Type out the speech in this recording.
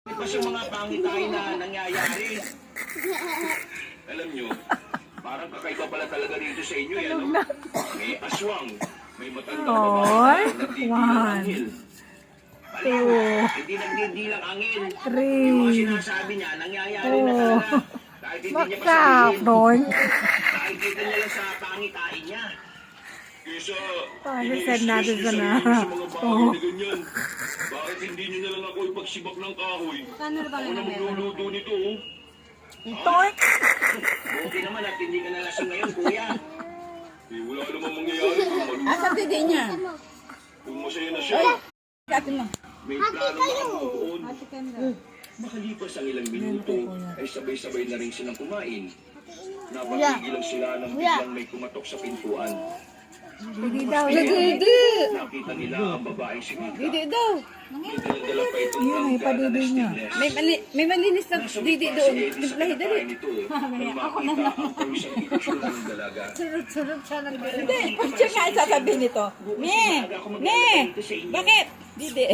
Kasi mga pangitain na nangyayari. Alam nyo, parang kakaiba pala talaga dito sa inyo. Yan, no? May aswang, may matandang babae, nagdidilang angil. Hindi nagdidilang angil. Yung mga sinasabi niya, nangyayari na talaga. Kahit hindi niya pa sabihin. Nakikita niya lang sa pangitain niya. Kesa, iniistis niyo sa mga bagay na ganyan. Bakit hindi niyo na lang ako ipagsibak ng kahoy? Ako na magluluto nito, oh. Itoy! Buti naman at hindi ka nalasing ngayon, kuya. Eh, wala namang mangyayari kung maluto. Asan si niya? Kung masaya na siya. May plano na ako doon. Makalipas ang ilang minuto, ay sabay-sabay na rin silang kumain. Napatigil lang sila nang biglang may kumatok sa pintuan. Hindi daw. Nakita nila ang babaeng si Mika. Didi daw. May daladala pa itong Yun, may langga na padidi niya. stainless. May malinis na Nasa didi baba doon. si Eddie sa Dali, kinakain nito. Nang makita ang pawisang ilusyon ng dalaga. Surut siya ng didi. Hindi, kung siya nga sasabihin nito. Me! Bakit? Didi.